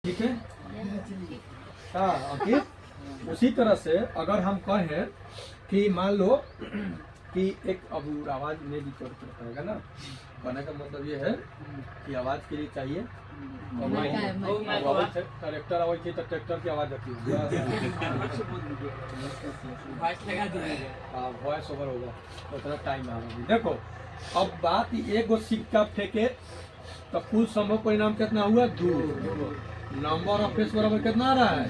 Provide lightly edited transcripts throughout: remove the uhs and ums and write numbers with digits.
ठीक है। हाँ अंकित, उसी तरह से अगर हम कहें कि मान लो कि एक अब आवाज में भी चोट पड़ेगा ना, कहने का मतलब ये है कि आवाज के लिए चाहिए ट्रैक्टर आवाज चाहिए तो ट्रैक्टर की आवाज आती है, वॉइस ओवर होगा तो उतना टाइम आएगा। देखो अब बात एक गो सिक्का फेंके तो कुल संभव परिणाम कितना हुआ? 2। नंबर ऑफ फेस बराबर कितना आ रहा है?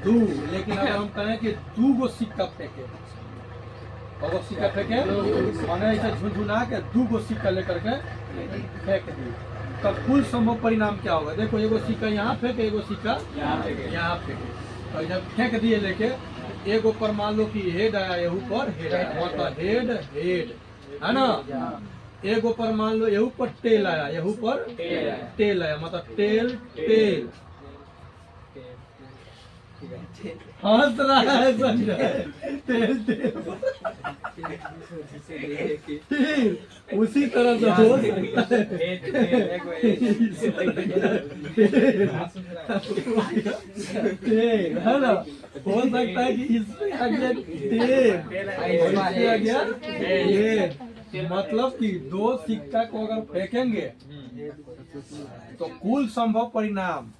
2। लेकिन अगर हम कहें कि 2 गो सिक्का फेंके, अगर सिक्का फेंके माने ऐसे झुनझुना के 2 गो सिक्का लेकर के फेंक दिए, तब कुल संभव परिणाम क्या होगा? देखो एगो सिक्का यहाँ फेंके, एगो सिक्का यहाँ फेंके, तो जब फेंक दिए लेके एगो पर मान लो कि हेड आया, यहू पर हेड आया, मतलब हेड हेड है ना। एगो पर मान लो यहू पर टेल आया, यहू पर टेल आया, मतलब टेल टेल। हंस रहा है संजय, टेल टेल। उसी तरह से हो है ना, हो सकता है कि इसमें आ गया टेल, आ गया टेल। मतलब कि 2 सिक्का को अगर फेंकेंगे तो कुल संभव परिणाम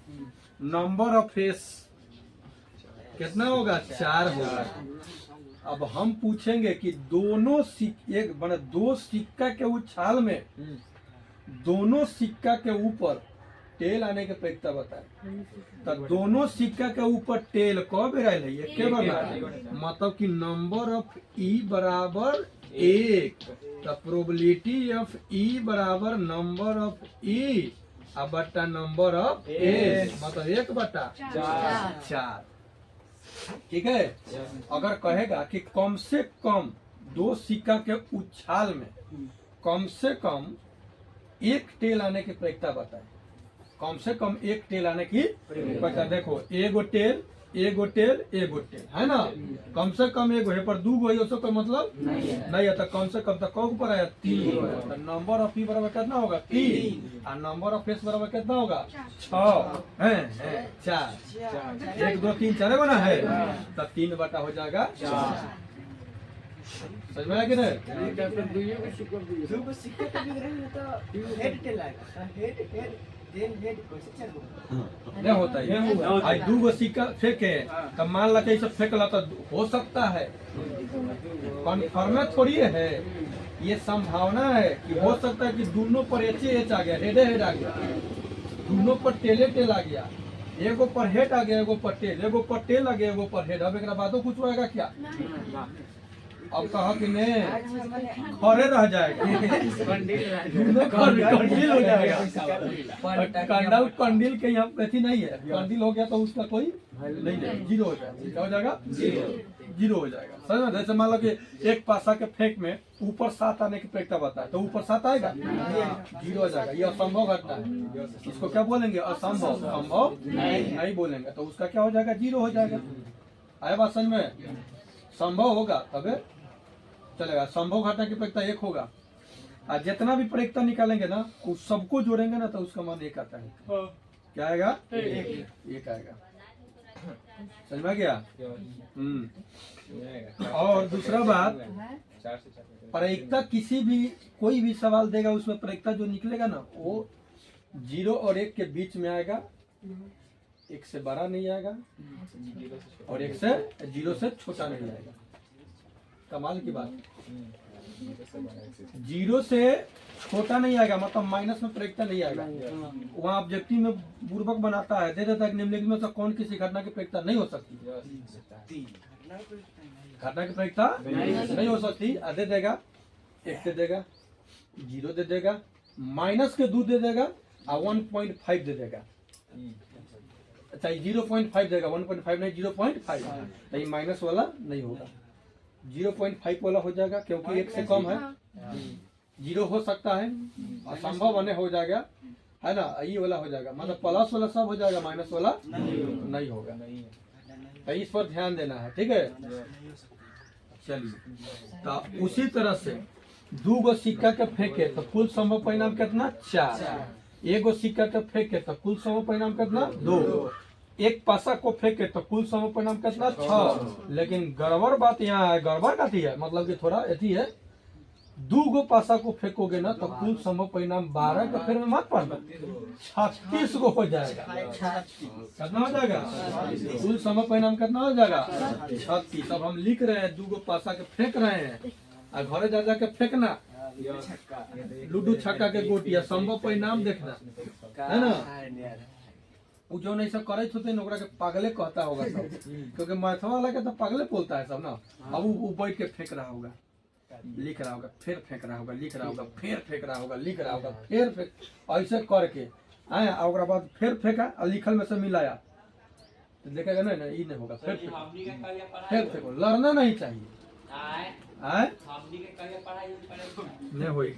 नंबर ऑफ फेस कितना होगा? 4 होगा। अब हम पूछेंगे कि दोनों एक बने 2 सिक्का के उछाल में दोनों सिक्का के ऊपर टेल आने के प्रयोक्ता बताए, तो दोनों सिक्का के ऊपर टेल कब रहा है? एक के बराबर, मतलब कि नंबर ऑफ ई बराबर 1, तो प्रोबेबिलिटी ऑफ ई बराबर नंबर ऑफ ई अब बट्टा नंबर ऑफ एस, मतलब 1/4। ठीक है। अगर कहेगा कि कम से कम 2 सिक्का के उछाल में कम से कम 1 टेल आने की प्रयोक्ता बताए, कम से कम 1 टेल आने की प्रयोक्ता। देखो एगो टेल एगो टेल एगो टेल है ना, कम से कम एगो है पर 2 गो है, उसका मतलब नहीं है, तो कम से कम तो कौन पर आया? 3। तो नंबर ऑफ ई बराबर कितना होगा? 3। और नंबर ऑफ एस बराबर कितना होगा? 6 है 4। 1 2 3 4 बना है, तो 3 बटा हो जाएगा 4। समझ में आया कि नहीं होता है? आज 2 गो सिक्का फेंके तब मान ला सब फेंकला तो हो सकता है, कन्फर्म थोड़ी है, ये संभावना है कि हो सकता है कि दोनों पर एच आ गया, हेड आ गया, दोनों पर टेले टेल आ गया, एगो पर हेड आ गया, एगो पर टेल, एगो पर टेल आ गया, एगो पर हेड। अब एक बातों कुछ होगा क्या? अब कहा कि नहीं खड़े रह जाएगा, कंडील हो जाएगा। कंडील के यहाँ प्रति नहीं है, कंडील हो गया तो उसका कोई नहीं है, 0 हो जाएगा। क्या हो जाएगा? 0 हो जाएगा। समझ में? जैसे मान लो कि एक पासा के फेंक में ऊपर 7 आने की प्रयोक्ता बताए, तो ऊपर 7 आएगा? 0 हो जाएगा। ये असंभव घटना है, इसको क्या बोलेंगे? असंभव। संभव नहीं बोलेंगे तो उसका क्या हो जाएगा? 0 हो जाएगा। आया बात समझ में? संभव होगा तब चलेगा, संभव घटना की प्रयोक्ता 1 होगा, और जितना भी प्रयोक्ता निकालेंगे ना उस सबको जोड़ेंगे ना तो उसका मान 1 आता है। क्या आएगा? 1 आएगा। समझ में गया? और दूसरा बात, प्रयोक्ता किसी भी कोई भी सवाल देगा उसमें प्रयोक्ता जो निकलेगा ना वो 0 और 1 के बीच में आएगा, 1 से बड़ा नहीं आएगा और 1 से 0 से छोटा नहीं आएगा। कमाल की बात, 0 से छोटा नहीं आएगा, मतलब माइनस में प्रयोक्ता नहीं आएगा। वहाँ ऑब्जेक्टिव में पूर्वक बनाता है, दे देता है निम्नलिखित में से कौन किसी घटना की प्रयोक्ता नहीं हो सकती, घटना की प्रयोक्ता नहीं हो सकती। दे देगा 1 दे देगा, 0 दे देगा, माइनस के 2 दे देगा और 1.5 दे देगा। अच्छा 0.5 देगा, 1.5 नहीं 0.5, नहीं माइनस वाला नहीं होगा, 0.5 वाला हो जाएगा क्योंकि 1 से कम है। 0 हो सकता है, असंभव बने हो जाएगा, है ना, ये वाला हो जाएगा, मतलब प्लस वाला सब हो जाएगा, माइनस वाला नहीं होगा। तो इस पर ध्यान देना है, ठीक है। चलिए, तो उसी तरह से 2 गो सिक्का के फेंके तो कुल संभव परिणाम कितना? 4। एगो सिक्का के फेंके तो कुल सम परिणाम कितना 2। एक पासा को फेंके तो कुल सम परिणाम कितना 6। लेकिन गड़बड़ बात यहाँ है, गड़बड़ कथी है, मतलब कि थोड़ा अथी है, 2 गो पासा को फेंकोगे ना तो कुल सम परिणाम 12 के फेर में मत पड़ना, 36 गो हो जाएगा। कितना हो जाएगा कुल सम परिणाम कितना हो जाएगा 36। अब हम लिख रहे हैं 2 गो पासा के फेंक रहे हैं, और घरे जा जाके फेंकना लूडू छक्का के गोटिया संभव परिणाम देखना है ना। उ जो नहीं सब करे होते ओकरा के पागले कहता होगा सब, क्योंकि मैथवा वाला के तो पागले बोलता है सब ना। अब वो बैठ के फेंक रहा होगा, लिख रहा होगा, फिर फेंक रहा होगा, लिख रहा होगा, फिर फेंक रहा होगा, लिख रहा होगा, फिर फेंक, ऐसे करके आया और बाद फिर फेंका और लिखल में से मिलाया तो देखेगा नहीं ना, ये नहीं होगा। फिर फेंको, लड़ना नहीं चाहिए। आए नहीं होई।